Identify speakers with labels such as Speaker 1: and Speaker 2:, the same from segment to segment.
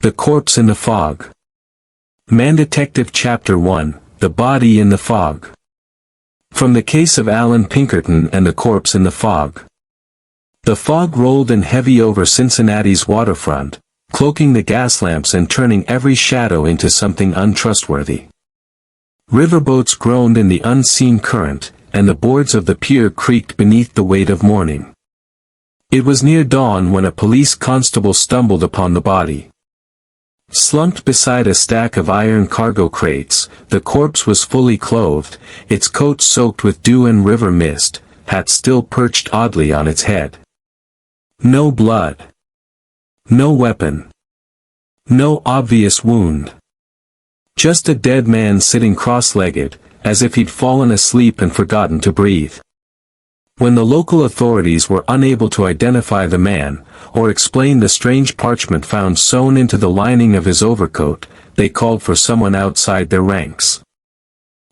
Speaker 1: The Corpse in the Fog. Man Detective Chapter 1, The Body in the Fog. From the case of Allan Pinkerton and the corpse in the fog. The fog rolled in heavy over Cincinnati's waterfront, cloaking the gas lamps and turning every shadow into something untrustworthy. Riverboats groaned in the unseen current, and the boards of the pier creaked beneath the weight of morning. It was near dawn when a police constable stumbled upon the body. Slumped beside a stack of iron cargo crates, the corpse was fully clothed, its coat soaked with dew and river mist, hat still perched oddly on its head. No blood. No weapon. No obvious wound. Just a dead man sitting cross-legged, as if he'd fallen asleep and forgotten to breathe. When the local authorities were unable to identify the man, or explain the strange parchment found sewn into the lining of his overcoat, they called for someone outside their ranks.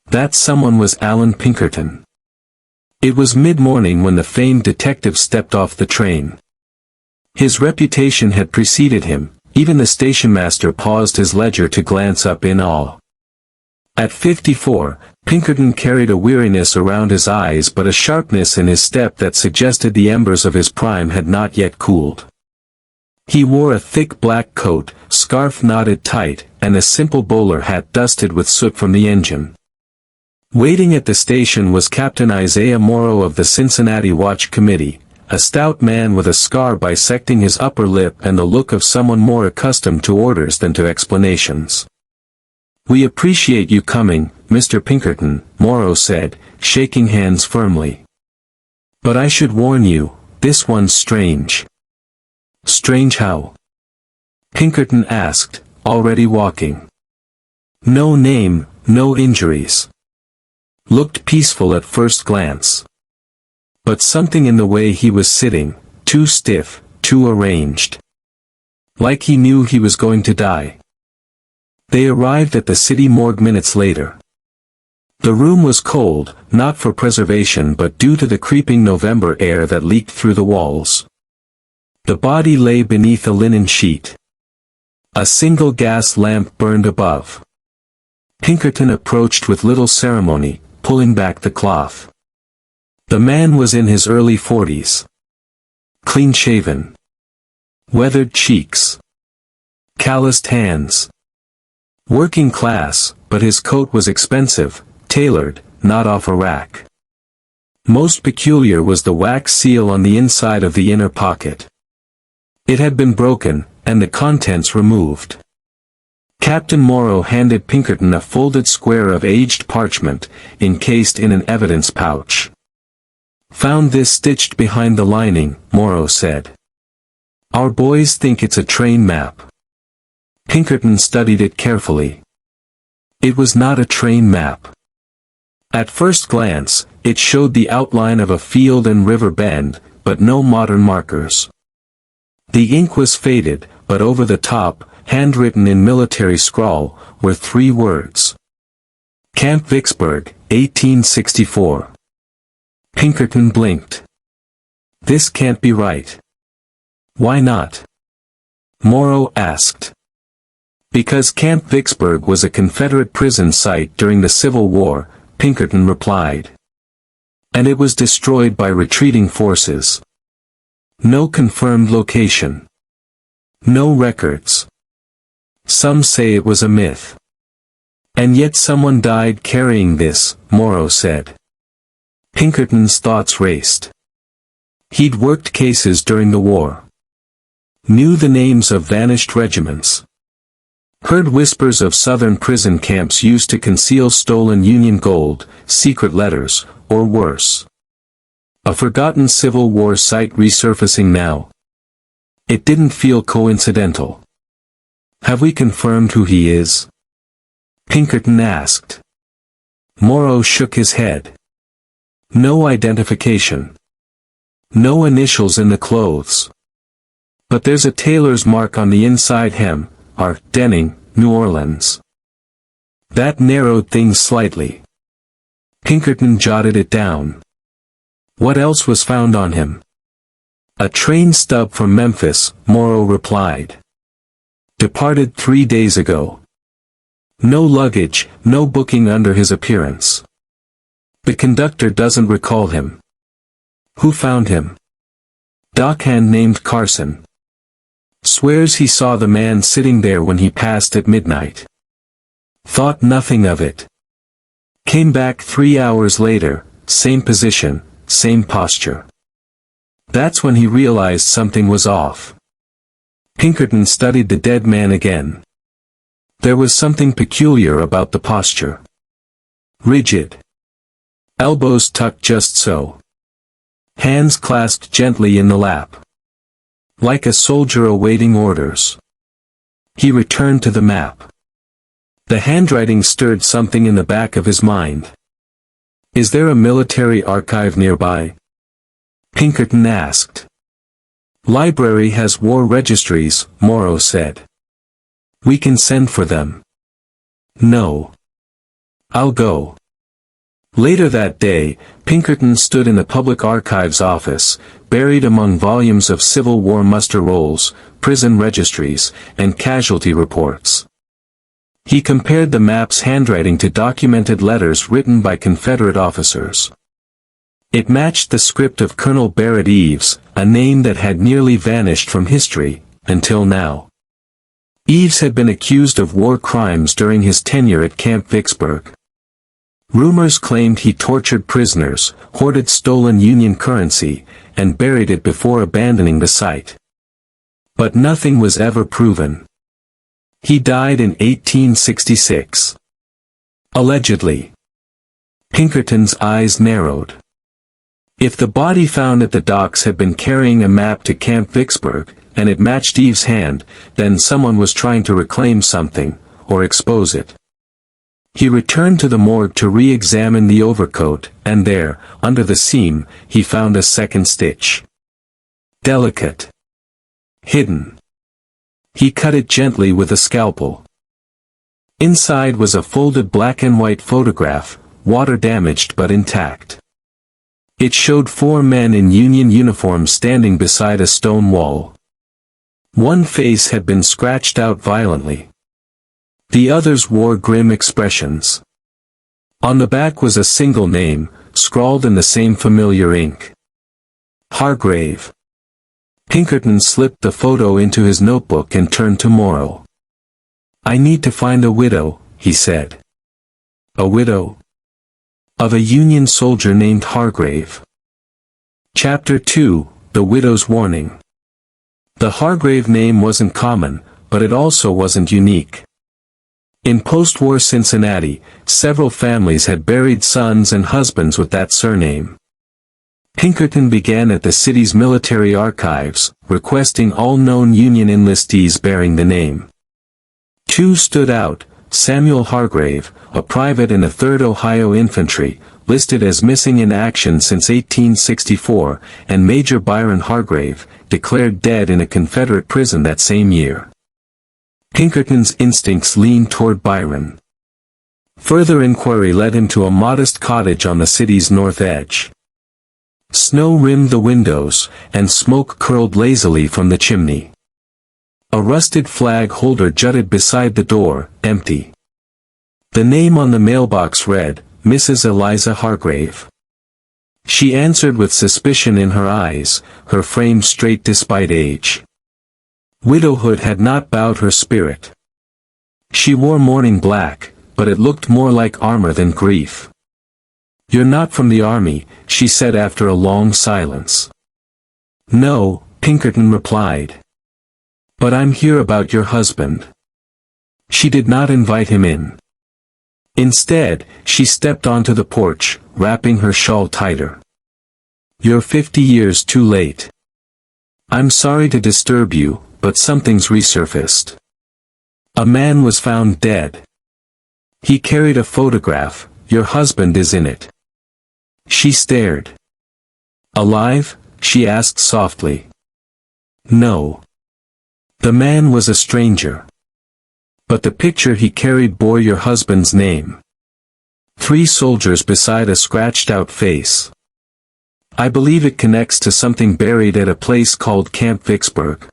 Speaker 1: That someone was Allan Pinkerton. It was mid-morning when the famed detective stepped off the train. His reputation had preceded him, even the stationmaster paused his ledger to glance up in awe. At 54, Pinkerton carried a weariness around his eyes but a sharpness in his step that suggested the embers of his prime had not yet cooled. He wore a thick black coat, scarf knotted tight, and a simple bowler hat dusted with soot from the engine. Waiting at the station was Captain Isaiah Morrow of the Cincinnati Watch Committee, a stout man with a scar bisecting his upper lip and the look of someone more accustomed to orders than to explanations. "We appreciate you coming, Mr. Pinkerton," Morrow said, shaking hands firmly. "But I should warn you, this one's strange." "Strange how?" Pinkerton asked, already walking. "No name, no injuries. Looked peaceful at first glance. But something in the way he was sitting, too stiff, too arranged. Like he knew he was going to die." They arrived at the city morgue minutes later. The room was cold, not for preservation but due to the creeping November air that leaked through the walls. The body lay beneath a linen sheet. A single gas lamp burned above. Pinkerton approached with little ceremony, pulling back the cloth. The man was in his early 40s. Clean-shaven. Weathered cheeks. Calloused hands. Working class, but his coat was expensive, tailored, not off a rack. Most peculiar was the wax seal on the inside of the inner pocket. It had been broken, and the contents removed. Captain Morrow handed Pinkerton a folded square of aged parchment, encased in an evidence pouch. "Found this stitched behind the lining," Morrow said. "Our boys think it's a train map." Pinkerton studied it carefully. It was not a train map. At first glance, it showed the outline of a field and river bend, but no modern markers. The ink was faded, but over the top, handwritten in military scrawl, were 3 words. "Camp Vicksburg, 1864. Pinkerton blinked. "This can't be right." "Why not?" Morrow asked. "Because Camp Vicksburg was a Confederate prison site during the Civil War," Pinkerton replied. "And it was destroyed by retreating forces. No confirmed location. No records. Some say it was a myth. And yet someone died carrying this," Morrow said. Pinkerton's thoughts raced. He'd worked cases during the war. Knew the names of vanished regiments. Heard whispers of Southern prison camps used to conceal stolen Union gold, secret letters, or worse. A forgotten Civil War site resurfacing now. It didn't feel coincidental. "Have we confirmed who he is?" Pinkerton asked. Morrow shook his head. "No identification. No initials in the clothes. But there's a tailor's mark on the inside hem, R. Denning, New Orleans." That narrowed things slightly. Pinkerton jotted it down. "What else was found on him?" "A train stub from Memphis," Morrow replied. Departed 3 days ago. No luggage, no booking under his appearance. The conductor doesn't recall him. Who found him? Dockhand named Carson. Swears he saw the man sitting there when he passed at midnight. Thought nothing of it. Came back 3 hours later, same position, same posture. That's when he realized something was off. Pinkerton studied the dead man again. There was something peculiar about the posture. Rigid. Elbows tucked just so. Hands clasped gently in the lap. Like a soldier awaiting orders. He returned to the map. The handwriting stirred something in the back of his mind. Is there a military archive nearby? Pinkerton asked. Library has war registries, Morrow said. We can send for them. No. I'll go. Later that day, Pinkerton stood in the public archives office, buried among volumes of Civil War muster rolls, prison registries, and casualty reports. He compared the map's handwriting to documented letters written by Confederate officers. It matched the script of Colonel Barrett Eves, a name that had nearly vanished from history, until now. Eves had been accused of war crimes during his tenure at Camp Vicksburg. Rumors claimed he tortured prisoners, hoarded stolen Union currency, and buried it before abandoning the site. But nothing was ever proven. He died in 1866. Allegedly. Pinkerton's eyes narrowed. If the body found at the docks had been carrying a map to Camp Vicksburg, and it matched Eve's hand, then someone was trying to reclaim something, or expose it. He returned to the morgue to re-examine the overcoat, and there, under the seam, he found a second stitch. Delicate. Hidden. He cut it gently with a scalpel. Inside was a folded black and white photograph, water-damaged but intact. It showed 4 men in Union uniforms standing beside a stone wall. One face had been scratched out violently. The others wore grim expressions. On the back was a single name, scrawled in the same familiar ink. Hargrave. Pinkerton slipped the photo into his notebook and turned to Morrow. I need to find a widow, he said. A widow? Of a Union soldier named Hargrave. Chapter 2, The Widow's Warning. The Hargrave name wasn't common, but it also wasn't unique. In post-war Cincinnati, several families had buried sons and husbands with that surname. Pinkerton began at the city's military archives, requesting all known Union enlistees bearing the name. 2 stood out: Samuel Hargrave, a private in the 3rd Ohio Infantry, listed as missing in action since 1864, and Major Byron Hargrave, declared dead in a Confederate prison that same year. Pinkerton's instincts leaned toward Byron. Further inquiry led him to a modest cottage on the city's north edge. Snow rimmed the windows, and smoke curled lazily from the chimney. A rusted flag holder jutted beside the door, empty. The name on the mailbox read, Mrs. Eliza Hargrave. She answered with suspicion in her eyes, her frame straight despite age. Widowhood had not bowed her spirit. She wore mourning black, but it looked more like armor than grief. You're not from the army, she said after a long silence. No, Pinkerton replied. But I'm here about your husband. She did not invite him in. Instead, she stepped onto the porch, wrapping her shawl tighter. You're 50 years too late. I'm sorry to disturb you, but something's resurfaced. A man was found dead. He carried a photograph, your husband is in it. She stared. Alive? She asked softly. No. The man was a stranger. But the picture he carried bore your husband's name. 3 soldiers beside a scratched-out face. I believe it connects to something buried at a place called Camp Vicksburg.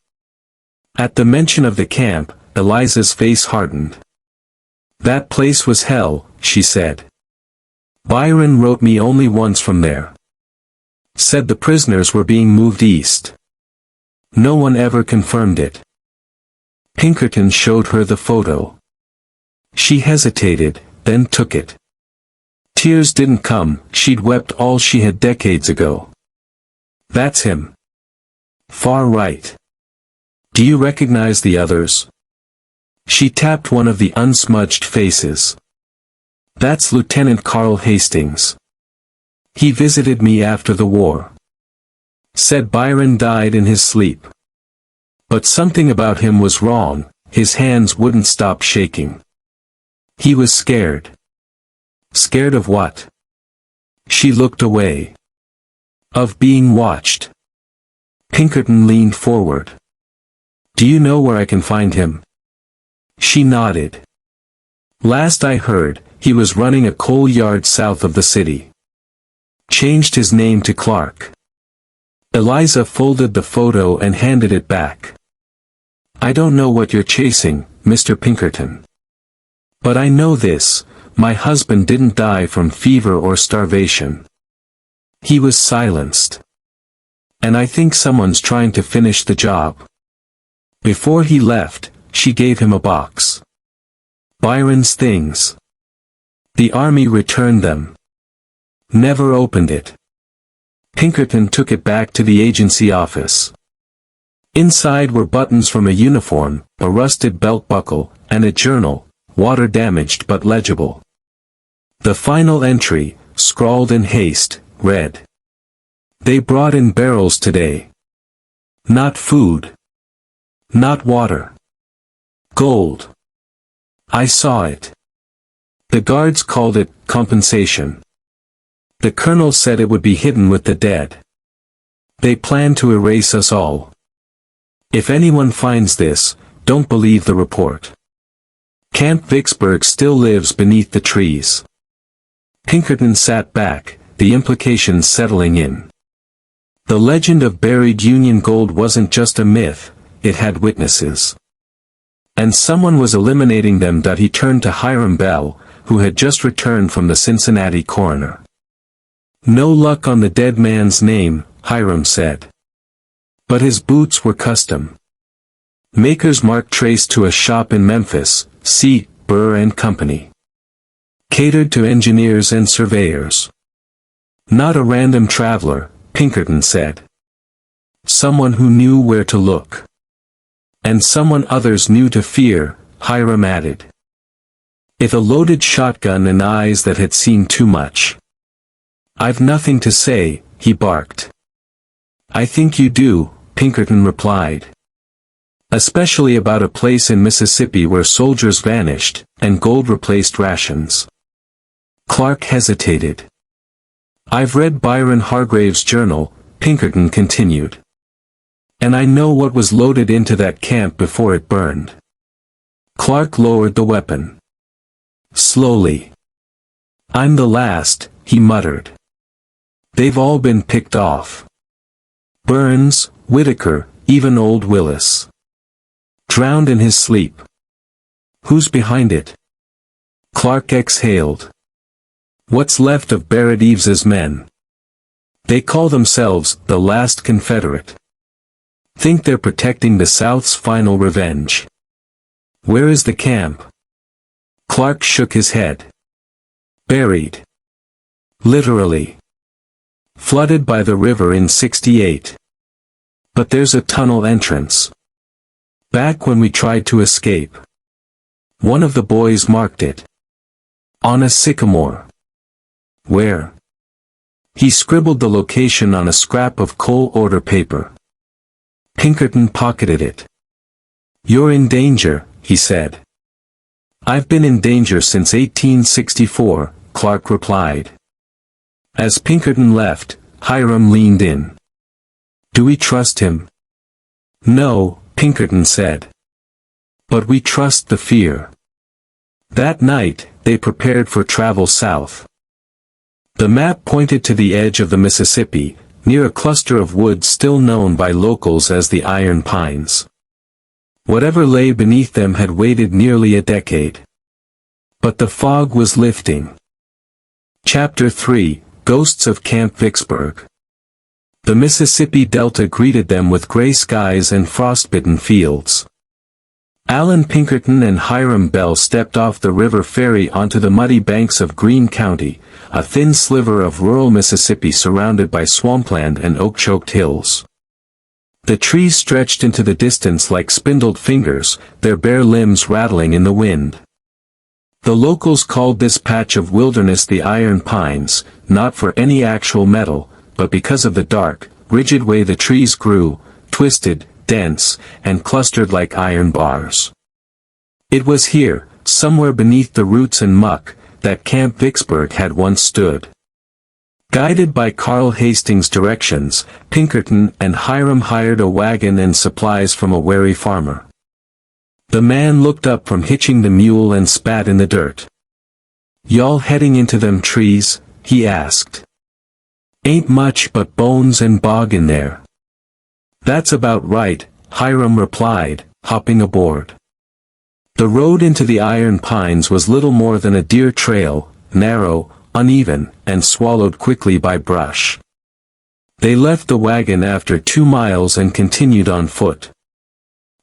Speaker 1: At the mention of the camp, Eliza's face hardened. That place was hell, she said. Byron wrote me only once from there. Said the prisoners were being moved east. No one ever confirmed it. Pinkerton showed her the photo. She hesitated, then took it. Tears didn't come, she'd wept all she had decades ago. That's him. Far right. Do you recognize the others? She tapped one of the unsmudged faces. That's Lieutenant Carl Hastings. He visited me after the war. Said Byron died in his sleep. But something about him was wrong, his hands wouldn't stop shaking. He was scared. Scared of what? She looked away. Of being watched. Pinkerton leaned forward. Do you know where I can find him? She nodded. Last I heard, he was running a coal yard south of the city. Changed his name to Clark. Eliza folded the photo and handed it back. I don't know what you're chasing, Mr. Pinkerton. But I know this, my husband didn't die from fever or starvation. He was silenced. And I think someone's trying to finish the job. Before he left, she gave him a box. Byron's things. The army returned them. Never opened it. Pinkerton took it back to the agency office. Inside were buttons from a uniform, a rusted belt buckle, and a journal, water-damaged but legible. The final entry, scrawled in haste, read. They brought in barrels today. Not food. Not water. Gold. I saw it. The guards called it compensation. The colonel said it would be hidden with the dead. They plan to erase us all. If anyone finds this, don't believe the report. Camp Vicksburg still lives beneath the trees. Pinkerton sat back, the implications settling in. The legend of buried Union gold wasn't just a myth, it had witnesses. And someone was eliminating them. He turned to Hiram Bell, who had just returned from the Cincinnati coroner. No luck on the dead man's name, Hiram said. But his boots were custom. Maker's mark traced to a shop in Memphis, C. Burr and Company. Catered to engineers and surveyors. Not a random traveler, Pinkerton said. Someone who knew where to look. And someone others knew to fear, Hiram added. With a loaded shotgun and eyes that had seen too much. I've nothing to say, he barked. I think you do, Pinkerton replied. Especially about a place in Mississippi where soldiers vanished, and gold replaced rations. Clark hesitated. I've read Byron Hargrave's journal, Pinkerton continued. And I know what was loaded into that camp before it burned. Clark lowered the weapon. Slowly. I'm the last, he muttered. They've all been picked off. Burns, Whitaker, even old Willis. Drowned in his sleep. Who's behind it? Clark exhaled. What's left of Barrett Eaves's men? They call themselves the Last Confederate. Think they're protecting the South's final revenge. Where is the camp? Clark shook his head. Buried. Literally. Flooded by the river in '68. But there's a tunnel entrance. Back when we tried to escape. One of the boys marked it. On a sycamore. Where? He scribbled the location on a scrap of coal order paper. Pinkerton pocketed it. You're in danger, he said. I've been in danger since 1864, Clark replied. As Pinkerton left, Hiram leaned in. Do we trust him? No, Pinkerton said. But we trust the fear. That night, they prepared for travel south. The map pointed to the edge of the Mississippi, near a cluster of woods still known by locals as the Iron Pines. Whatever lay beneath them had waited nearly a decade. But the fog was lifting. Chapter 3, Ghosts of Camp Vicksburg. The Mississippi Delta greeted them with gray skies and frostbitten fields. Allan Pinkerton and Hiram Bell stepped off the river ferry onto the muddy banks of Greene County, a thin sliver of rural Mississippi surrounded by swampland and oak-choked hills. The trees stretched into the distance like spindled fingers, their bare limbs rattling in the wind. The locals called this patch of wilderness the Iron Pines, not for any actual metal, but because of the dark, rigid way the trees grew, twisted, dense, and clustered like iron bars. It was here, somewhere beneath the roots and muck, that Camp Vicksburg had once stood. Guided by Carl Hastings' directions, Pinkerton and Hiram hired a wagon and supplies from a wary farmer. The man looked up from hitching the mule and spat in the dirt. "Y'all heading into them trees?" he asked. "Ain't much but bones and bog in there." "That's about right," Hiram replied, hopping aboard. The road into the Iron Pines was little more than a deer trail, narrow, uneven, and swallowed quickly by brush. They left the wagon after 2 miles and continued on foot.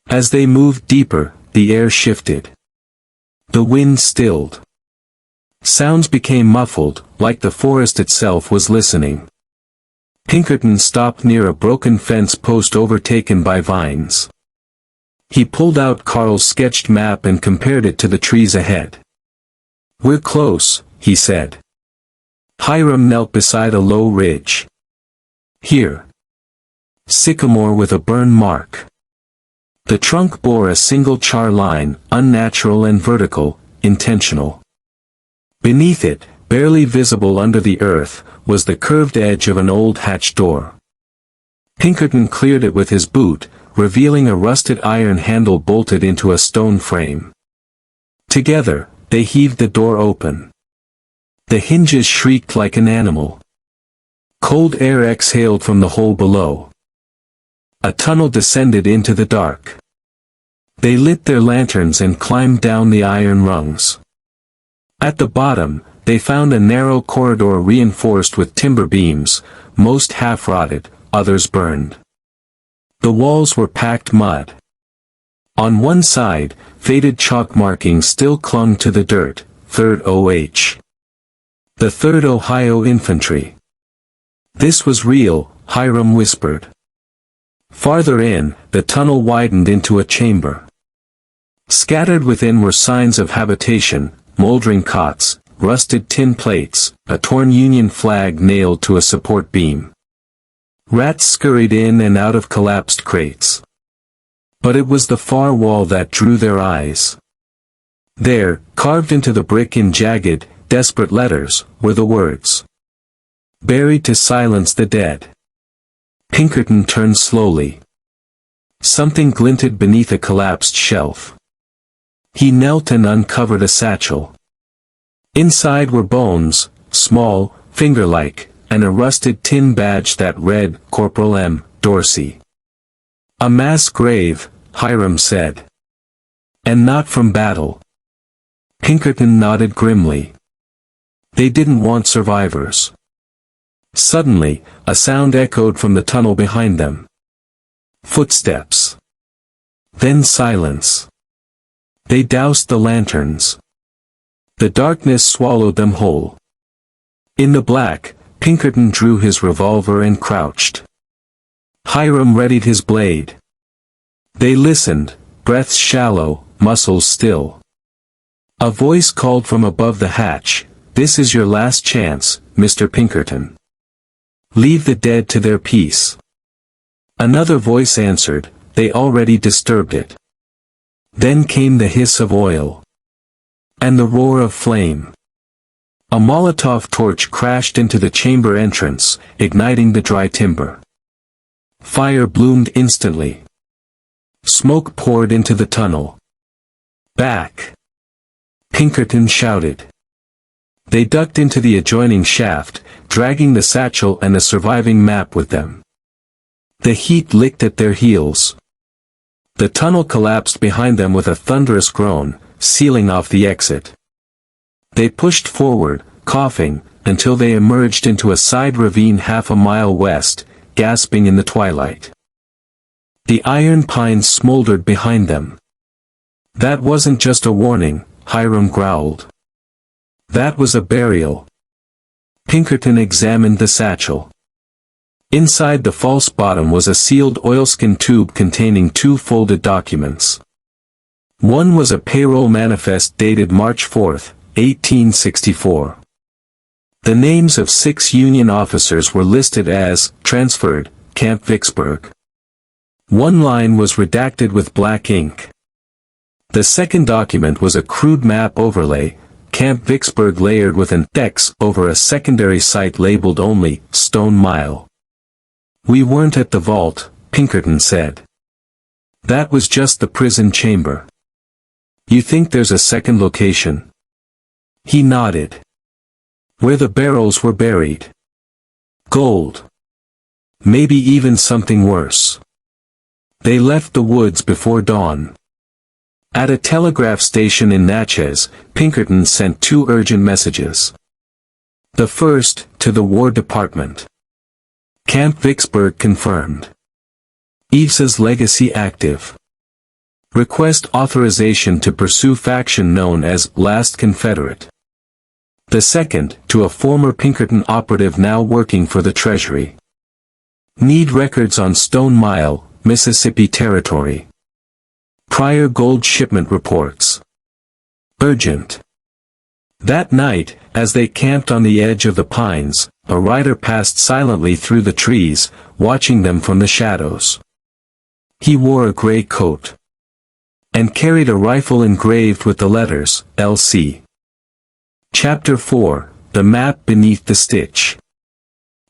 Speaker 1: As they moved deeper, the air shifted. The wind stilled. Sounds became muffled, like the forest itself was listening. Pinkerton stopped near a broken fence post overtaken by vines. He pulled out Carl's sketched map and compared it to the trees ahead. "We're close," he said. Hiram knelt beside a low ridge. "Here. Sycamore with a burn mark." The trunk bore a single char line, unnatural and vertical, intentional. Beneath it, barely visible under the earth, was the curved edge of an old hatch door. Pinkerton cleared it with his boot, revealing a rusted iron handle bolted into a stone frame. Together, they heaved the door open. The hinges shrieked like an animal. Cold air exhaled from the hole below. A tunnel descended into the dark. They lit their lanterns and climbed down the iron rungs. At the bottom, they found a narrow corridor reinforced with timber beams, most half-rotted, others burned. The walls were packed mud. On one side, faded chalk markings still clung to the dirt, 3rd OH. The 3rd Ohio Infantry. This was real, Hiram whispered. Farther in, the tunnel widened into a chamber. Scattered within were signs of habitation, moldering cots, rusted tin plates, a torn Union flag nailed to a support beam. Rats scurried in and out of collapsed crates. But it was the far wall that drew their eyes. There, carved into the brick in jagged, desperate letters, were the words. "Buried to silence the dead." Pinkerton turned slowly. Something glinted beneath a collapsed shelf. He knelt and uncovered a satchel. Inside were bones, small, finger-like, and a rusted tin badge that read, Corporal M. Dorsey. "A mass grave," Hiram said. "And not from battle." Pinkerton nodded grimly. They didn't want survivors. Suddenly, a sound echoed from the tunnel behind them. Footsteps. Then silence. They doused the lanterns. The darkness swallowed them whole. In the black, Pinkerton drew his revolver and crouched. Hiram readied his blade. They listened, breaths shallow, muscles still. A voice called from above the hatch, "This is your last chance, Mr. Pinkerton. Leave the dead to their peace." Another voice answered, "They already disturbed it." Then came the hiss of oil. And the roar of flame. A Molotov torch crashed into the chamber entrance, igniting the dry timber. Fire bloomed instantly. Smoke poured into the tunnel. "Back!" Pinkerton shouted. They ducked into the adjoining shaft, dragging the satchel and the surviving map with them. The heat licked at their heels. The tunnel collapsed behind them with a thunderous groan, sealing off the exit. They pushed forward, coughing, until they emerged into a side ravine half a mile west, gasping in the twilight. The iron pines smoldered behind them. That wasn't just a warning, Hiram growled. That was a burial. Pinkerton examined the satchel. Inside the false bottom was a sealed oilskin tube containing 2 folded documents. One was a payroll manifest dated March 4, 1864. The names of 6 Union officers were listed as transferred, Camp Vicksburg. One line was redacted with black ink. The second document was a crude map overlay, Camp Vicksburg layered with an X over a secondary site labeled only Stone Mile. "We weren't at the vault," Pinkerton said. "That was just the prison chamber." "You think there's a second location?" He nodded. "Where the barrels were buried. Gold. Maybe even something worse." They left the woods before dawn. At a telegraph station in Natchez, Pinkerton sent 2 urgent messages. The first, to the War Department. Camp Vicksburg confirmed. Eve's legacy active. Request authorization to pursue faction known as Last Confederate. The second, to a former Pinkerton operative now working for the Treasury. Need records on Stone Mile, Mississippi Territory. Prior gold shipment reports. Urgent. That night, as they camped on the edge of the pines, a rider passed silently through the trees, watching them from the shadows. He wore a gray coat. And carried a rifle engraved with the letters, L.C. Chapter 4, The Map Beneath the Stitch.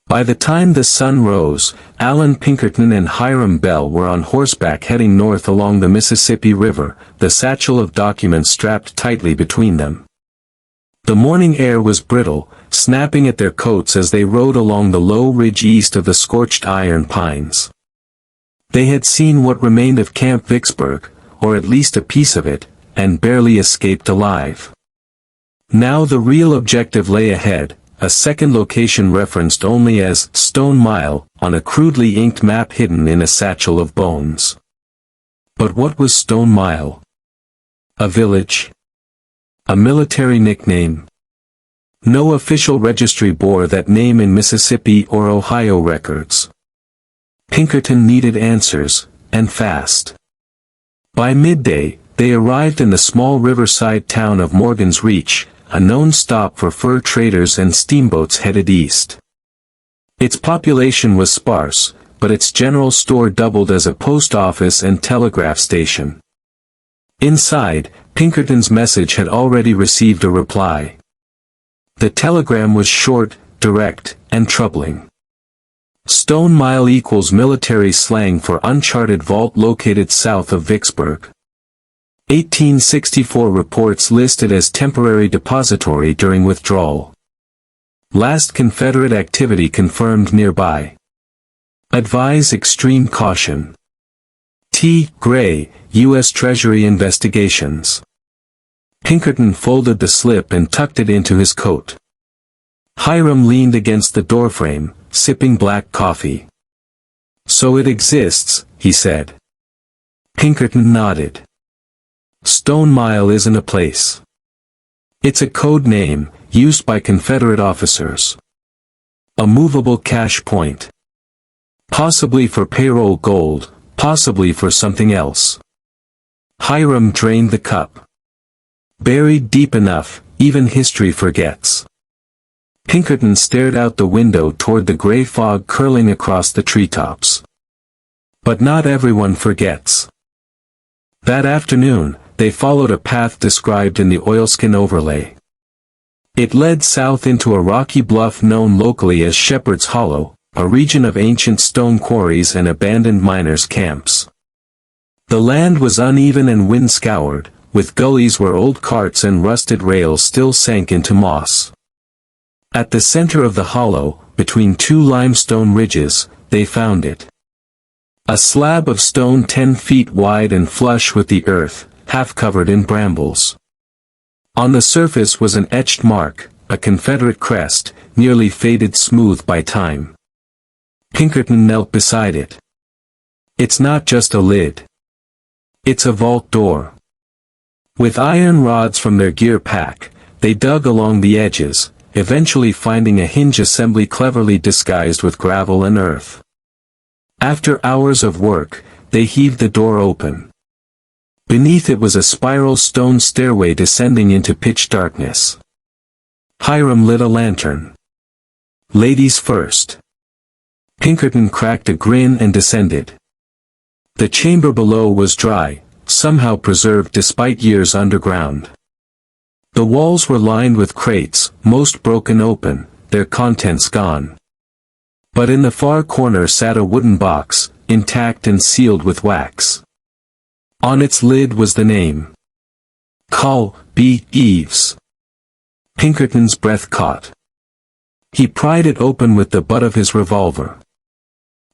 Speaker 1: By the time the sun rose, Allan Pinkerton and Hiram Bell were on horseback heading north along the Mississippi River, the satchel of documents strapped tightly between them. The morning air was brittle, snapping at their coats as they rode along the low ridge east of the scorched iron pines. They had seen what remained of Camp Vicksburg, or at least a piece of it, and barely escaped alive. Now the real objective lay ahead, a second location referenced only as Stone Mile, on a crudely inked map hidden in a satchel of bones. But what was Stone Mile? A village? A military nickname? No official registry bore that name in Mississippi or Ohio records. Pinkerton needed answers, and fast. By midday, they arrived in the small riverside town of Morgan's Reach, a known stop for fur traders and steamboats headed east. Its population was sparse, but its general store doubled as a post office and telegraph station. Inside, Pinkerton's message had already received a reply. The telegram was short, direct, and troubling. Stone Mile equals military slang for uncharted vault located south of Vicksburg. 1864 reports listed as temporary depository during withdrawal. Last Confederate activity confirmed nearby. Advise extreme caution. T. Gray, U.S. Treasury Investigations. Pinkerton folded the slip and tucked it into his coat. Hiram leaned against the doorframe, sipping black coffee. "So it exists," he said. Pinkerton nodded. "Stone Mile isn't a place. It's a code name, used by Confederate officers. A movable cash point. Possibly for payroll gold, possibly for something else." Hiram drained the cup. "Buried deep enough, even history forgets." Pinkerton stared out the window toward the gray fog curling across the treetops. "But not everyone forgets." That afternoon, they followed a path described in the oilskin overlay. It led south into a rocky bluff known locally as Shepherd's Hollow, a region of ancient stone quarries and abandoned miners' camps. The land was uneven and wind-scoured, with gullies where old carts and rusted rails still sank into moss. At the center of the hollow, between 2 limestone ridges, they found it. A slab of stone 10 feet wide and flush with the earth, half covered in brambles. On the surface was an etched mark, a Confederate crest, nearly faded smooth by time. Pinkerton knelt beside it. It's not just a lid. It's a vault door. With iron rods from their gear pack, they dug along the edges, eventually finding a hinge assembly cleverly disguised with gravel and earth. After hours of work, they heaved the door open. Beneath it was a spiral stone stairway descending into pitch darkness. Hiram lit a lantern. Ladies first. Pinkerton cracked a grin and descended. The chamber below was dry, somehow preserved despite years underground. The walls were lined with crates, most broken open, their contents gone. But in the far corner sat a wooden box, intact and sealed with wax. On its lid was the name. Call B. Eves. Pinkerton's breath caught. He pried it open with the butt of his revolver.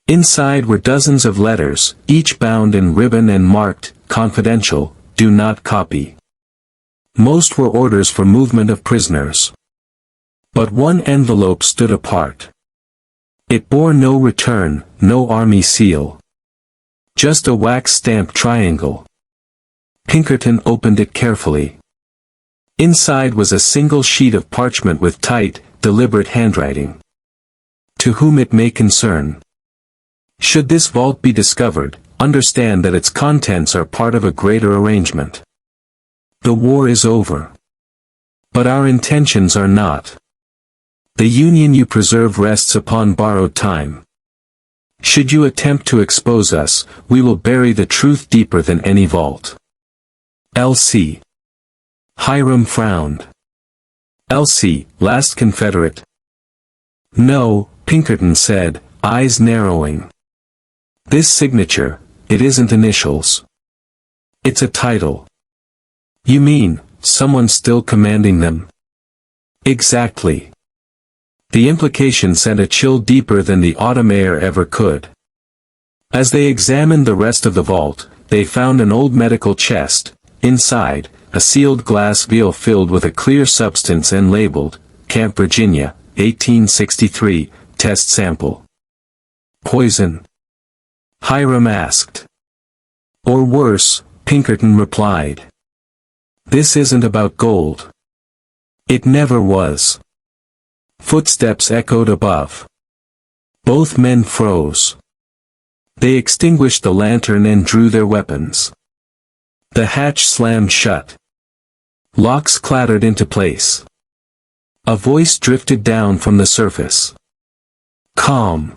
Speaker 1: Inside were dozens of letters, each bound in ribbon and marked, confidential, do not copy. Most were orders for movement of prisoners. But one envelope stood apart. It bore no return, no army seal. Just a wax-stamped triangle. Pinkerton opened it carefully. Inside was a single sheet of parchment with tight, deliberate handwriting. To whom it may concern. Should this vault be discovered, understand that its contents are part of a greater arrangement. The war is over. But our intentions are not. The union you preserve rests upon borrowed time. Should you attempt to expose us, we will bury the truth deeper than any vault. L.C. Hiram frowned. L.C., last Confederate? No, Pinkerton said, eyes narrowing. This signature, it isn't initials. It's a title. You mean, someone still commanding them? Exactly. The implication sent a chill deeper than the autumn air ever could. As they examined the rest of the vault, they found an old medical chest, inside, a sealed glass vial filled with a clear substance and labeled, Camp Virginia, 1863, test sample. Poison? Hiram asked. Or worse, Pinkerton replied. This isn't about gold. It never was. Footsteps echoed above. Both men froze. They extinguished the lantern and drew their weapons. The hatch slammed shut. Locks clattered into place. A voice drifted down from the surface. Calm.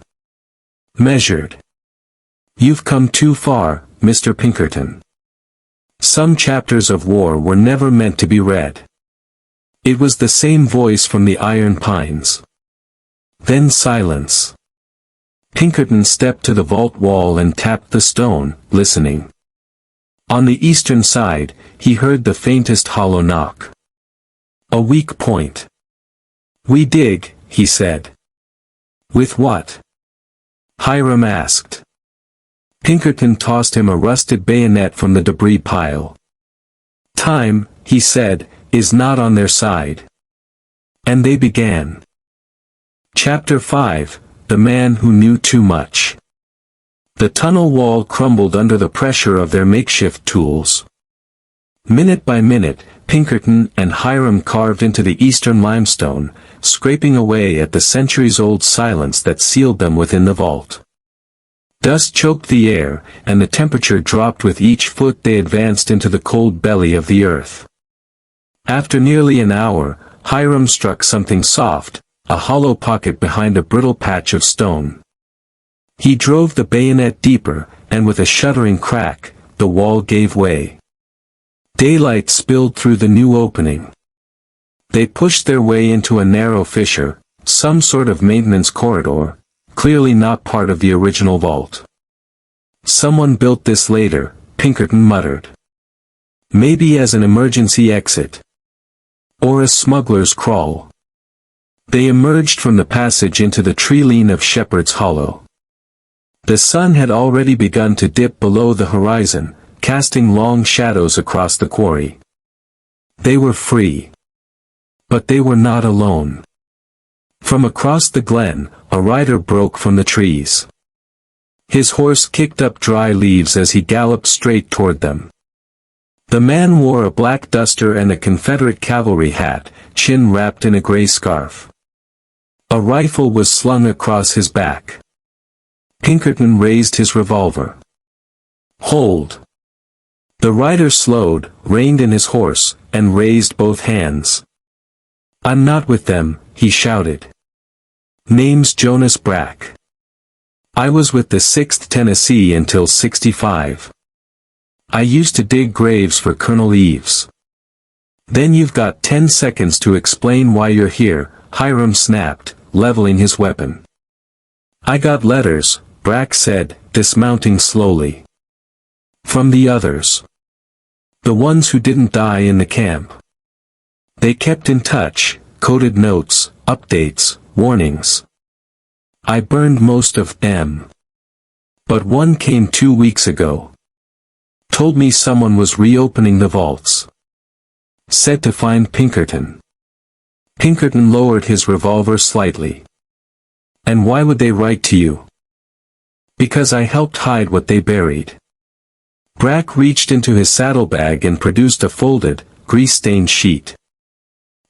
Speaker 1: Measured. You've come too far, Mr. Pinkerton. Some chapters of war were never meant to be read. It was the same voice from the iron pines. Then silence. Pinkerton stepped to the vault wall and tapped the stone, listening. On the eastern side, he heard the faintest hollow knock. A weak point. We dig, he said. With what? Hiram asked. Pinkerton tossed him a rusted bayonet from the debris pile. Time, he said, is not on their side. And they began. Chapter 5, The Man Who Knew Too Much. The tunnel wall crumbled under the pressure of their makeshift tools. Minute by minute, Pinkerton and Hiram carved into the eastern limestone, scraping away at the centuries-old silence that sealed them within the vault. Dust choked the air, and the temperature dropped with each foot they advanced into the cold belly of the earth. After nearly an hour, Hiram struck something soft, a hollow pocket behind a brittle patch of stone. He drove the bayonet deeper, and with a shuddering crack, the wall gave way. Daylight spilled through the new opening. They pushed their way into a narrow fissure, some sort of maintenance corridor, clearly not part of the original vault. Someone built this later, Pinkerton muttered. Maybe as an emergency exit. Or a smuggler's crawl. They emerged from the passage into the tree-line of Shepherd's Hollow. The sun had already begun to dip below the horizon, casting long shadows across the quarry. They were free. But they were not alone. From across the glen, a rider broke from the trees. His horse kicked up dry leaves as he galloped straight toward them. The man wore a black duster and a Confederate cavalry hat, chin wrapped in a gray scarf. A rifle was slung across his back. Pinkerton raised his revolver. "Hold!" The rider slowed, reined in his horse, and raised both hands. "I'm not with them," he shouted. "Name's Jonas Brack. I was with the 6th Tennessee until '65. I used to dig graves for Colonel Eves." "Then you've got 10 seconds to explain why you're here," Hiram snapped, leveling his weapon. "I got letters," Brack said, dismounting slowly. "From the others. The ones who didn't die in the camp. They kept in touch, coded notes, updates, warnings. I burned most of them. But one came 2 weeks ago. Told me someone was reopening the vaults. Said to find Pinkerton." Pinkerton lowered his revolver slightly. "And why would they write to you?" "Because I helped hide what they buried." Brack reached into his saddlebag and produced a folded, grease-stained sheet.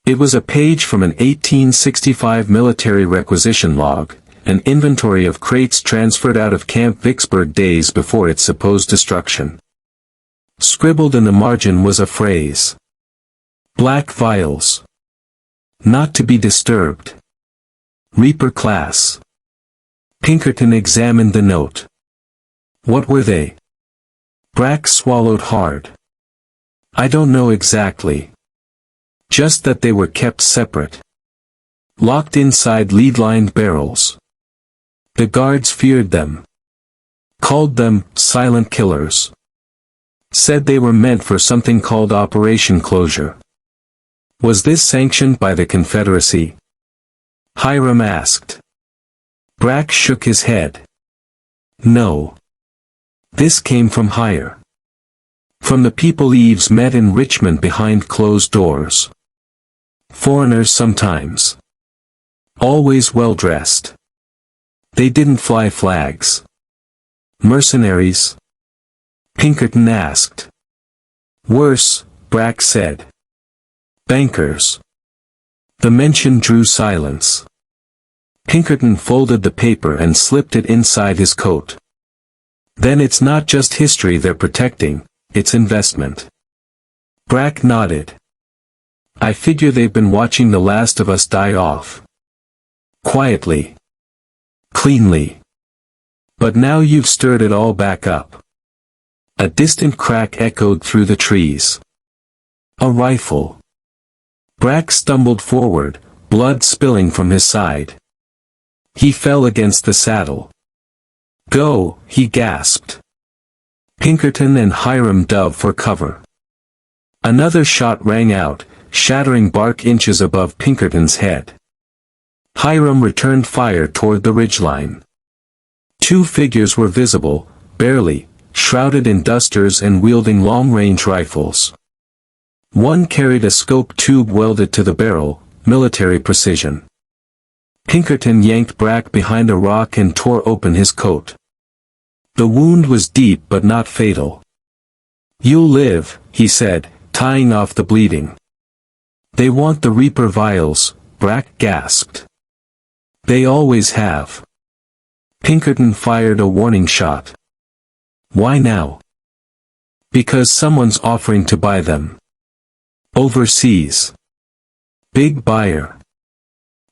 Speaker 1: It was a page from an 1865 military requisition log, an inventory of crates transferred out of Camp Vicksburg days before its supposed destruction. Scribbled in the margin was a phrase. "Black vials. Not to be disturbed. Reaper class." Pinkerton examined the note. "What were they?" Brack swallowed hard. "I don't know exactly. Just that they were kept separate. Locked inside lead-lined barrels. The guards feared them. Called them silent killers. Said they were meant for something called Operation Closure." "Was this sanctioned by the Confederacy?" Hiram asked. Brack shook his head. "No. This came from higher. From the people Eves met in Richmond behind closed doors. Foreigners sometimes. Always well-dressed. They didn't fly flags." "Mercenaries?" Pinkerton asked. "Worse," Brack said. "Bankers." The mention drew silence. Pinkerton folded the paper and slipped it inside his coat. "Then it's not just history they're protecting, it's investment." Brack nodded. "I figure they've been watching The Last of Us die off. Quietly. Cleanly. But now you've stirred it all back up." A distant crack echoed through the trees. A rifle. Brack stumbled forward, blood spilling from his side. He fell against the saddle. "Go," he gasped. Pinkerton and Hiram dove for cover. Another shot rang out, shattering bark inches above Pinkerton's head. Hiram returned fire toward the ridgeline. 2 figures were visible, barely, shrouded in dusters and wielding long-range rifles. One carried a scope tube welded to the barrel, military precision. Pinkerton yanked Brack behind a rock and tore open his coat. The wound was deep but not fatal. "You'll live," he said, tying off the bleeding. "They want the Reaper vials," Brack gasped. "They always have." Pinkerton fired a warning shot. "Why now?" "Because someone's offering to buy them. Overseas. Big buyer.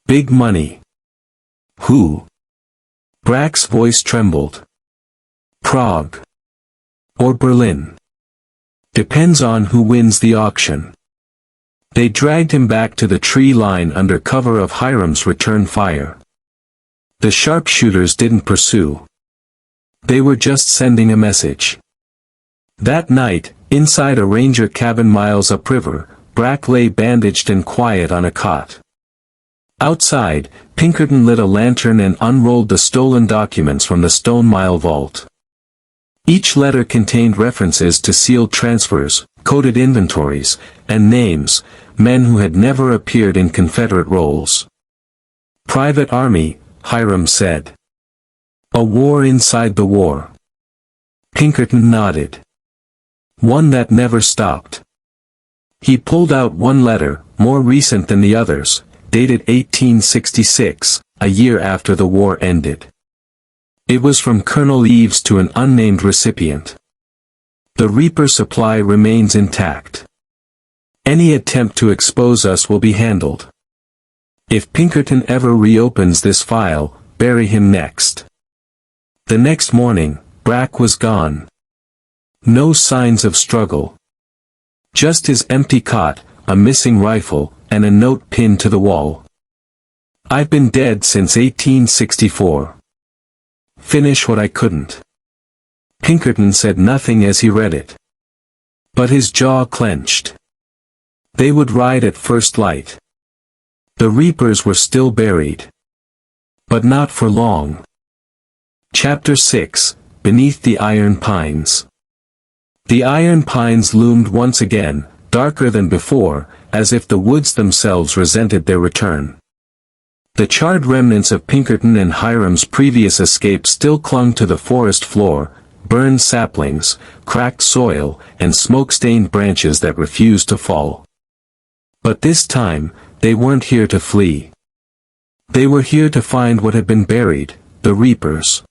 Speaker 1: Big money." "Who?" Brack's voice trembled. "Prague. Or Berlin. Depends on who wins the auction." They dragged him back to the tree line under cover of Hiram's return fire. The sharpshooters didn't pursue. They were just sending a message. That night, inside a ranger cabin miles upriver, Brack lay bandaged and quiet on a cot. Outside, Pinkerton lit a lantern and unrolled the stolen documents from the Stone Mile vault. Each letter contained references to sealed transfers, coded inventories, and names, men who had never appeared in Confederate roles. Private Army, Hiram said. A war inside the war. Pinkerton nodded. One that never stopped. He pulled out one letter, more recent than the others, dated 1866, a year after the war ended. It was from Colonel Eves to an unnamed recipient. The Reaper supply remains intact. Any attempt to expose us will be handled. If Pinkerton ever reopens this file, bury him next. The next morning, Brack was gone. No signs of struggle. Just his empty cot, a missing rifle, and a note pinned to the wall. I've been dead since 1864. Finish what I couldn't. Pinkerton said nothing as he read it. But his jaw clenched. They would ride at first light. The Reapers were still buried. But not for long. Chapter 6, Beneath the Iron Pines. The iron pines loomed once again, darker than before, as if the woods themselves resented their return. The charred remnants of Pinkerton and Hiram's previous escape still clung to the forest floor, burned saplings, cracked soil, and smoke-stained branches that refused to fall. But this time, they weren't here to flee. They were here to find what had been buried, the Reapers.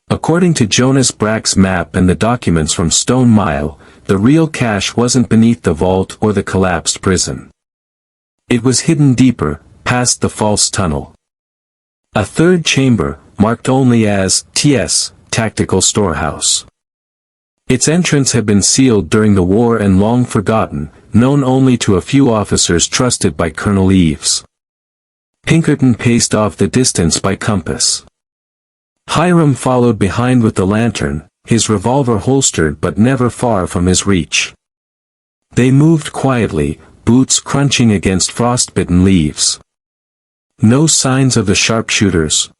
Speaker 1: According to Jonas Brack's map and the documents from Stone Mile, the real cache wasn't beneath the vault or the collapsed prison. It was hidden deeper, past the false tunnel. A third chamber, marked only as TS, Tactical Storehouse. Its entrance had been sealed during the war and long forgotten, known only to a few officers trusted by Colonel Eves. Pinkerton paced off the distance by compass. Hiram followed behind with the lantern, his revolver holstered but never far from his reach. They moved quietly, boots crunching against frostbitten leaves. No signs of the sharpshooters?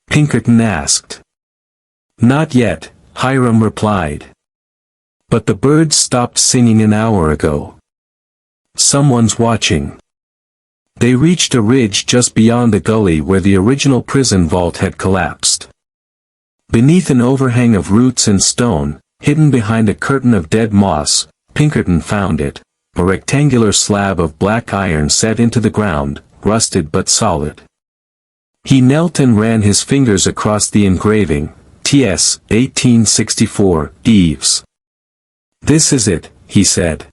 Speaker 1: Pinkerton asked. Not yet, Hiram replied. But the birds stopped singing an hour ago. Someone's watching. They reached a ridge just beyond the gully where the original prison vault had collapsed. Beneath an overhang of roots and stone, hidden behind a curtain of dead moss, Pinkerton found it, a rectangular slab of black iron set into the ground, rusted but solid. He knelt and ran his fingers across the engraving, T.S. 1864, Eves. This is it, he said.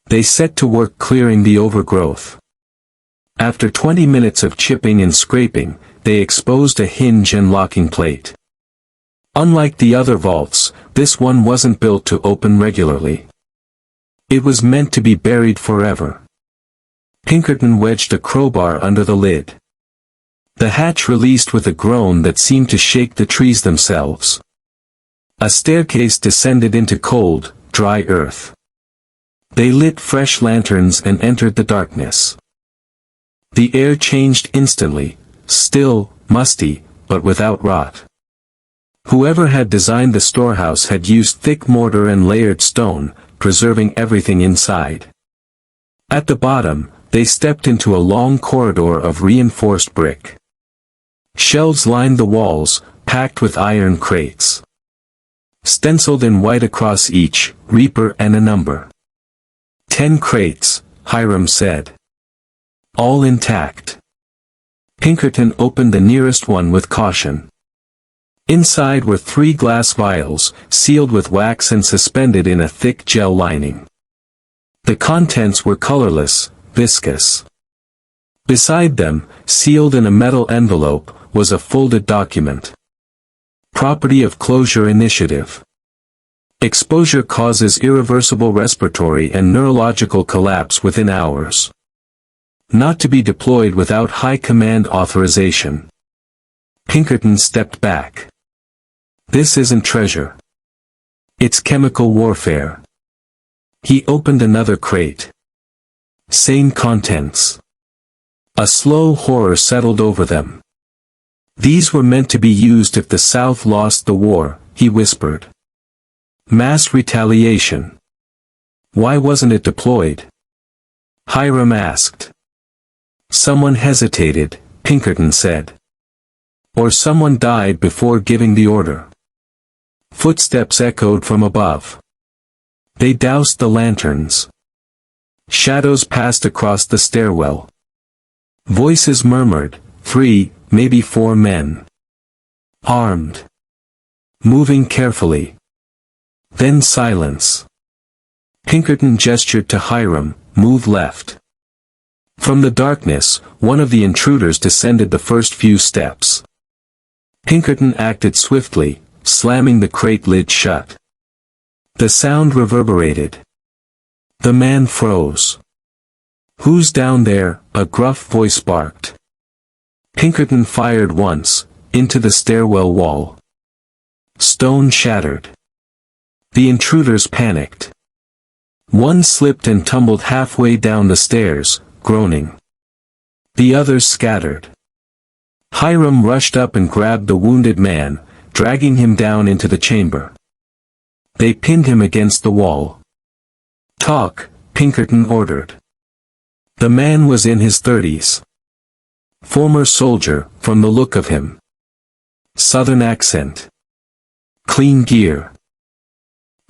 Speaker 1: They set to work clearing the overgrowth. After 20 minutes of chipping and scraping, they exposed a hinge and locking plate. Unlike the other vaults, this one wasn't built to open regularly. It was meant to be buried forever. Pinkerton wedged a crowbar under the lid. The hatch released with a groan that seemed to shake the trees themselves. A staircase descended into cold, dry earth. They lit fresh lanterns and entered the darkness. The air changed instantly, still, musty, but without rot. Whoever had designed the storehouse had used thick mortar and layered stone, preserving everything inside. At the bottom, they stepped into a long corridor of reinforced brick. Shelves lined the walls, packed with iron crates. Stenciled in white across each, Reaper and a number. 10 crates, Hiram said. All intact. Pinkerton opened the nearest one with caution. Inside were 3 glass vials, sealed with wax and suspended in a thick gel lining. The contents were colorless, viscous. Beside them, sealed in a metal envelope, was a folded document. Property of Closure Initiative. Exposure causes irreversible respiratory and neurological collapse within hours. Not to be deployed without high command authorization. Pinkerton stepped back. This isn't treasure. It's chemical warfare. He opened another crate. Same contents. A slow horror settled over them. These were meant to be used if the South lost the war, he whispered. Mass retaliation. Why wasn't it deployed? Hiram asked. Someone hesitated, Pinkerton said. Or someone died before giving the order. Footsteps echoed from above. They doused the lanterns. Shadows passed across the stairwell. Voices murmured, 3, maybe 4 men. Armed. Moving carefully. Then silence. Pinkerton gestured to Hiram, move left. From the darkness, one of the intruders descended the first few steps. Pinkerton acted swiftly, slamming the crate lid shut. The sound reverberated. The man froze. Who's down there? A gruff voice barked. Pinkerton fired once, into the stairwell wall. Stone shattered. The intruders panicked. One slipped and tumbled halfway down the stairs, groaning. The others scattered. Hiram rushed up and grabbed the wounded man, dragging him down into the chamber. They pinned him against the wall. Talk, Pinkerton ordered. The man was in his 30s. Former soldier, from the look of him. Southern accent. Clean gear.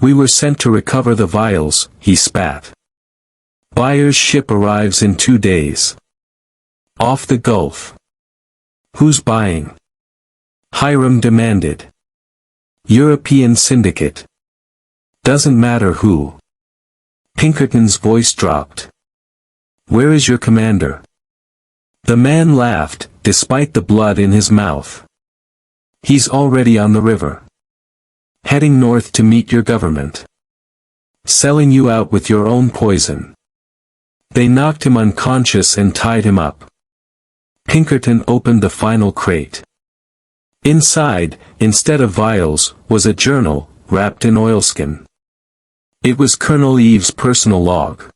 Speaker 1: We were sent to recover the vials, he spat. Buyer's ship arrives in 2 days. Off the Gulf. Who's buying? Hiram demanded. European syndicate. Doesn't matter who. Pinkerton's voice dropped. Where is your commander? The man laughed, despite the blood in his mouth. He's already on the river. Heading north to meet your government. Selling you out with your own poison. They knocked him unconscious and tied him up. Pinkerton opened the final crate. Inside, instead of vials, was a journal, wrapped in oilskin. It was Colonel Eve's personal log.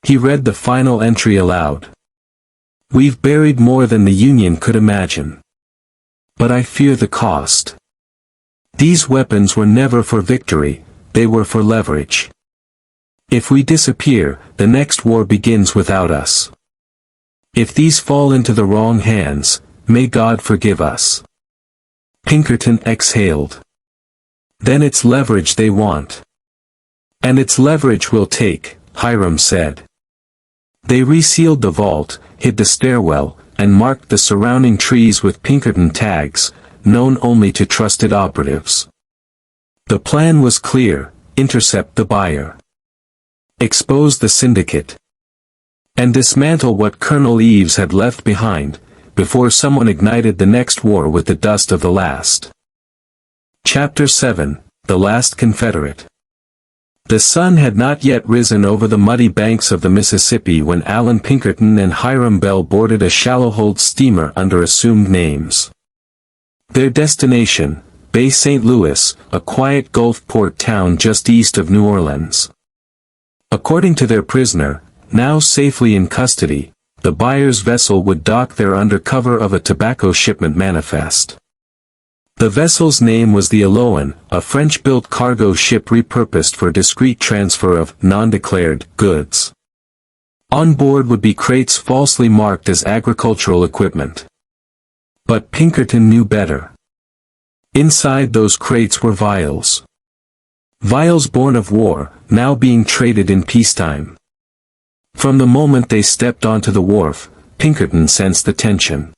Speaker 1: He read the final entry aloud. We've buried more than the Union could imagine. But I fear the cost. These weapons were never for victory, they were for leverage. If we disappear, the next war begins without us. If these fall into the wrong hands, may God forgive us. Pinkerton exhaled. Then it's leverage they want. And it's leverage we'll take, Hiram said. They resealed the vault, hid the stairwell, and marked the surrounding trees with Pinkerton tags, known only to trusted operatives. The plan was clear, intercept the buyer. Expose the syndicate. And dismantle what Colonel Eves had left behind, before someone ignited the next war with the dust of the last. Chapter 7, The Last Confederate. The sun had not yet risen over the muddy banks of the Mississippi when Allan Pinkerton and Hiram Bell boarded a shallow-hold steamer under assumed names. Their destination, Bay St. Louis, a quiet Gulf port town just east of New Orleans. According to their prisoner, now safely in custody, the buyer's vessel would dock there under cover of a tobacco shipment manifest. The vessel's name was the Aloan, a French-built cargo ship repurposed for discreet transfer of non-declared goods. On board would be crates falsely marked as agricultural equipment. But Pinkerton knew better. Inside those crates were vials. Vials born of war, now being traded in peacetime. From the moment they stepped onto the wharf, Pinkerton sensed the tension.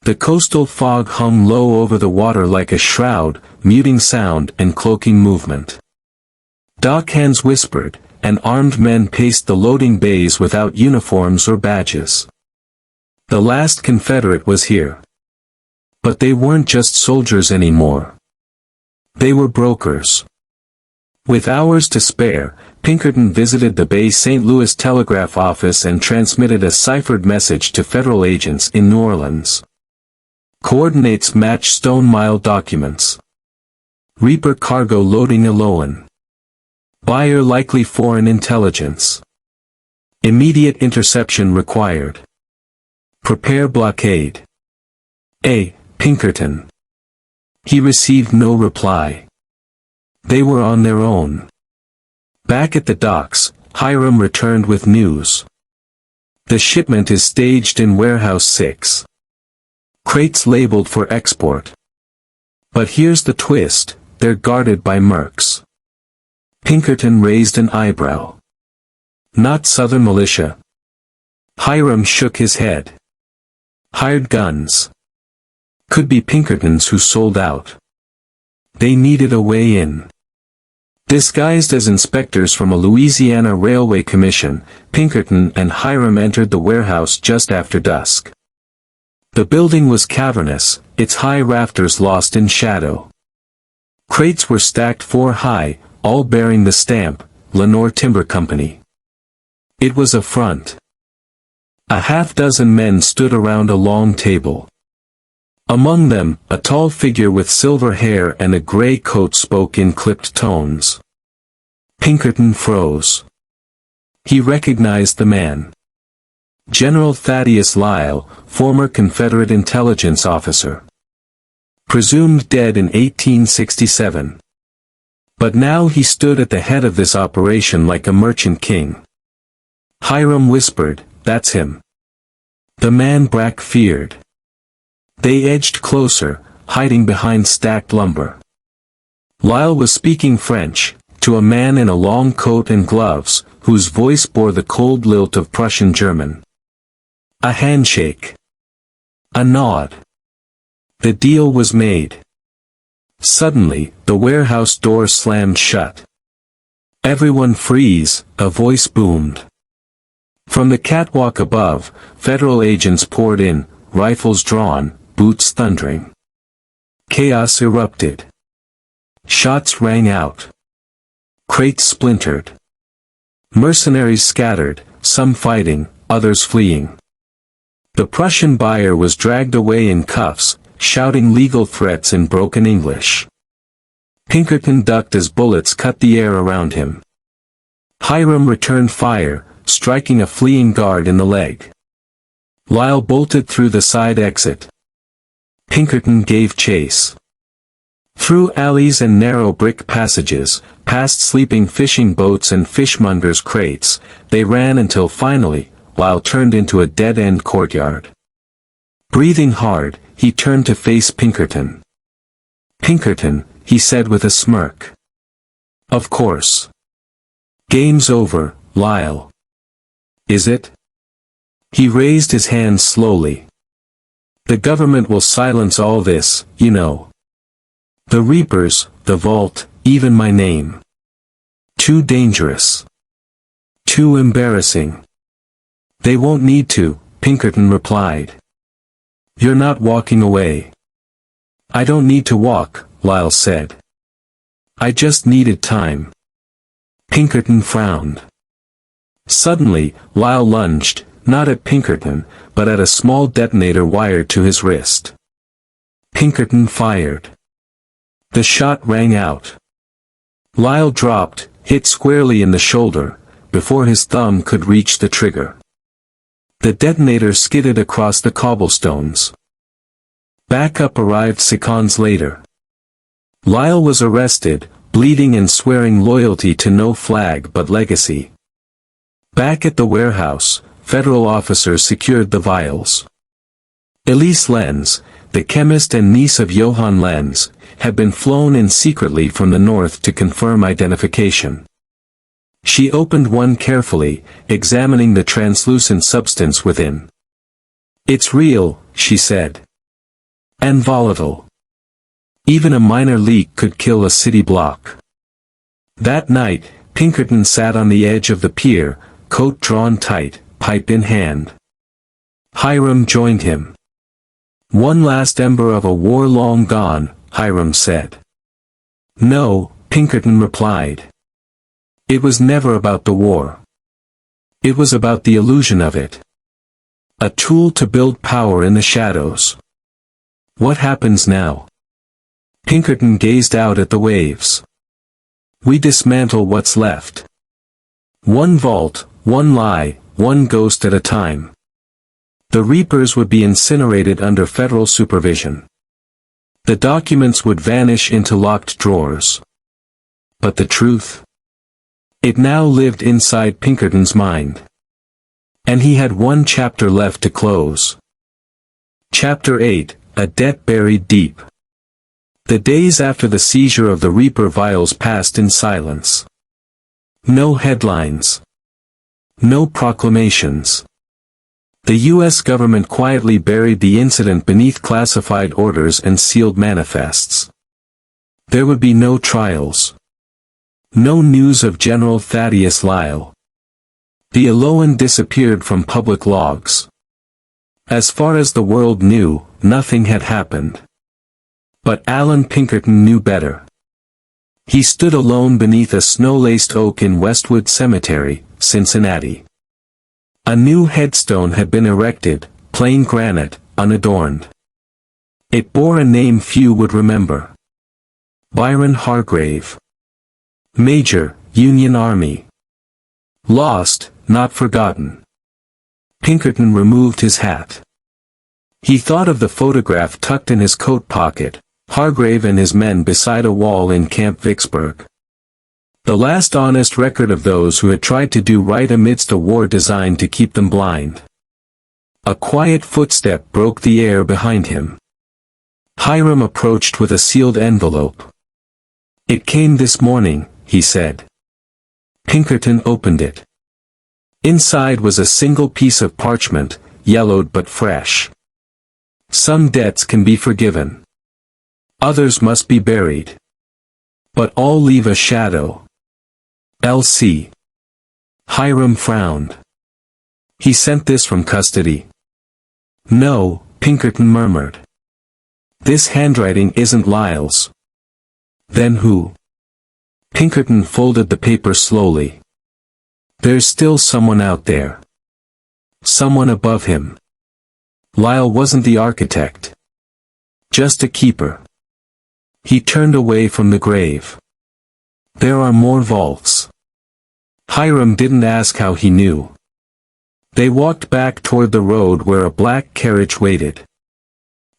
Speaker 1: The coastal fog hung low over the water like a shroud, muting sound and cloaking movement. Dockhands whispered, and armed men paced the loading bays without uniforms or badges. The last Confederate was here. But they weren't just soldiers anymore. They were brokers. With hours to spare, Pinkerton visited the Bay St. Louis telegraph office and transmitted a ciphered message to federal agents in New Orleans. Coordinates match Stone Mile documents. Reaper cargo loading Aloan. Buyer likely foreign intelligence. Immediate interception required. Prepare blockade. A. Pinkerton. He received no reply. They were on their own. Back at the docks, Hiram returned with news. The shipment is staged in Warehouse 6. Crates labeled for export. But here's the twist, they're guarded by mercs. Pinkerton raised an eyebrow. Not Southern militia. Hiram shook his head. Hired guns. Could be Pinkertons who sold out. They needed a way in. Disguised as inspectors from a Louisiana Railway Commission, Pinkerton and Hiram entered the warehouse just after dusk. The building was cavernous, its high rafters lost in shadow. Crates were stacked 4 high, all bearing the stamp, Lenore Timber Company. It was a front. A half-dozen men stood around a long table. Among them, a tall figure with silver hair and a gray coat spoke in clipped tones. Pinkerton froze. He recognized the man. General Thaddeus Lyle, former Confederate intelligence officer. Presumed dead in 1867. But now he stood at the head of this operation like a merchant king. Hiram whispered, "That's him." The man Brack feared. They edged closer, hiding behind stacked lumber. Lyle was speaking French, to a man in a long coat and gloves, whose voice bore the cold lilt of Prussian German. A handshake. A nod. The deal was made. Suddenly, the warehouse door slammed shut. "Everyone freeze," a voice boomed. From the catwalk above, federal agents poured in, rifles drawn, boots thundering. Chaos erupted. Shots rang out. Crates splintered. Mercenaries scattered, some fighting, others fleeing. The Prussian buyer was dragged away in cuffs, shouting legal threats in broken English. Pinkerton ducked as bullets cut the air around him. Hiram returned fire, striking a fleeing guard in the leg. Lyle bolted through the side exit. Pinkerton gave chase. Through alleys and narrow brick passages, past sleeping fishing boats and fishmongers' crates, they ran until finally, Lyle turned into a dead-end courtyard. Breathing hard, he turned to face Pinkerton. "Pinkerton," he said with a smirk. "Of course. Game's over, Lyle." "Is it?" He raised his hand slowly. "The government will silence all this, you know. The Reapers, the Vault, even my name. Too dangerous. Too embarrassing." "They won't need to," Pinkerton replied. "You're not walking away." "I don't need to walk," Lyle said. "I just needed time." Pinkerton frowned. Suddenly, Lyle lunged, not at Pinkerton, but at a small detonator wired to his wrist. Pinkerton fired. The shot rang out. Lyle dropped, hit squarely in the shoulder, before his thumb could reach the trigger. The detonator skidded across the cobblestones. Backup arrived seconds later. Lyle was arrested, bleeding and swearing loyalty to no flag but legacy. Back at the warehouse, federal officers secured the vials. Elise Lenz, the chemist and niece of Johann Lenz, had been flown in secretly from the north to confirm identification. She opened one carefully, examining the translucent substance within. "It's real," she said. "And volatile. Even a minor leak could kill a city block." That night, Pinkerton sat on the edge of the pier, coat drawn tight, pipe in hand. Hiram joined him. "One last ember of a war long gone," Hiram said. "No," Pinkerton replied. "It was never about the war. It was about the illusion of it. A tool to build power in the shadows. What happens now?" Pinkerton gazed out at the waves. "We dismantle what's left. One vault, one lie, one ghost at a time. The Reapers would be incinerated under federal supervision. The documents would vanish into locked drawers. But the truth? It now lived inside Pinkerton's mind. And he had one chapter left to close. Chapter 8, A Debt Buried Deep. The days after the seizure of the Reaper vials passed in silence. No headlines. No proclamations. The U.S. government quietly buried the incident beneath classified orders and sealed manifests. There would be no trials. No news of General Thaddeus Lyle. The Elohim disappeared from public logs. As far as the world knew, nothing had happened. But Allan Pinkerton knew better. He stood alone beneath a snow-laced oak in Westwood Cemetery, Cincinnati. A new headstone had been erected, plain granite, unadorned. It bore a name few would remember. Byron Hargrave. Major, Union Army. Lost, not forgotten. Pinkerton removed his hat. He thought of the photograph tucked in his coat pocket, Hargrave and his men beside a wall in Camp Vicksburg. The last honest record of those who had tried to do right amidst a war designed to keep them blind. A quiet footstep broke the air behind him. Hiram approached with a sealed envelope. "It came this morning," he said. Pinkerton opened it. Inside was a single piece of parchment, yellowed but fresh. Some debts can be forgiven. Others must be buried. But all leave a shadow. L.C. Hiram frowned. "He sent this from custody." "No," Pinkerton murmured. "This handwriting isn't Lyle's." "Then who?" Pinkerton folded the paper slowly. "There's still someone out there. Someone above him. Lyle wasn't the architect. Just a keeper." He turned away from the grave. "There are more vaults." Hiram didn't ask how he knew. They walked back toward the road where a black carriage waited.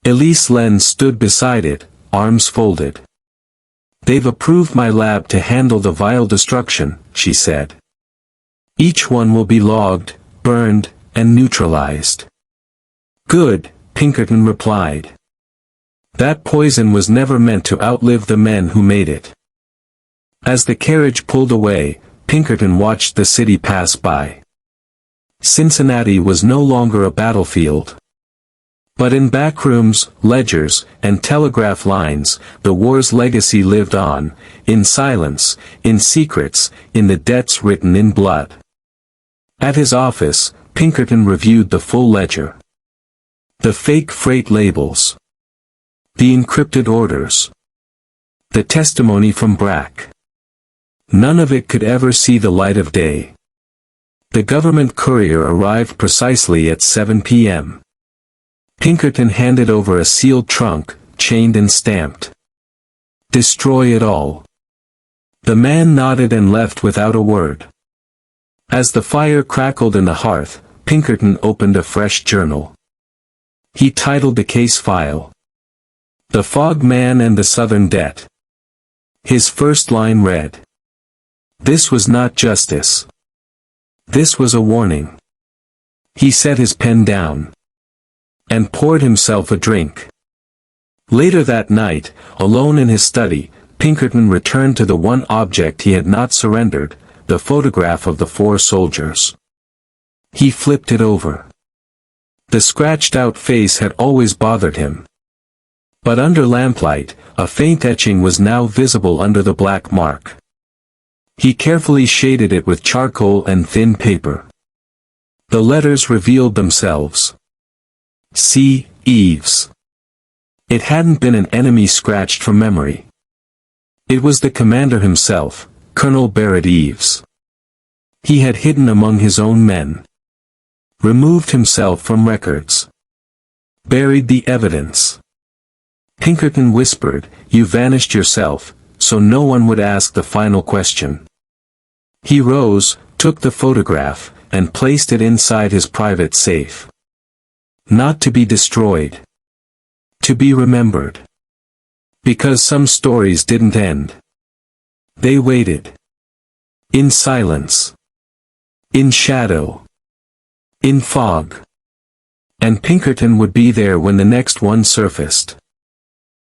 Speaker 1: Elise Lenz stood beside it, arms folded. "They've approved my lab to handle the vial destruction," she said. "Each one will be logged, burned, and neutralized." "Good," Pinkerton replied. "That poison was never meant to outlive the men who made it." As the carriage pulled away, Pinkerton watched the city pass by. Cincinnati was no longer a battlefield. But in backrooms, ledgers, and telegraph lines, the war's legacy lived on, in silence, in secrets, in the debts written in blood. At his office, Pinkerton reviewed the full ledger. The fake freight labels. The encrypted orders. The testimony from Brack. None of it could ever see the light of day. The government courier arrived precisely at 7 p.m. Pinkerton handed over a sealed trunk, chained and stamped. "Destroy it all." The man nodded and left without a word. As the fire crackled in the hearth, Pinkerton opened a fresh journal. He titled the case file, "The Fog Man and the Southern Debt." His first line read, "This was not justice. This was a warning." He set his pen down. And poured himself a drink. Later that night, alone in his study, Pinkerton returned to the one object he had not surrendered, the photograph of the 4 soldiers. He flipped it over. The scratched-out face had always bothered him. But under lamplight, a faint etching was now visible under the black mark. He carefully shaded it with charcoal and thin paper. The letters revealed themselves. C. Eves. It hadn't been an enemy scratched from memory. It was the commander himself, Colonel Barrett Eves. He had hidden among his own men. Removed himself from records. Buried the evidence. Pinkerton whispered, "You vanished yourself, so no one would ask the final question." He rose, took the photograph, and placed it inside his private safe. Not to be destroyed. To be remembered. Because some stories didn't end. They waited. In silence. In shadow. In fog. And Pinkerton would be there when the next one surfaced.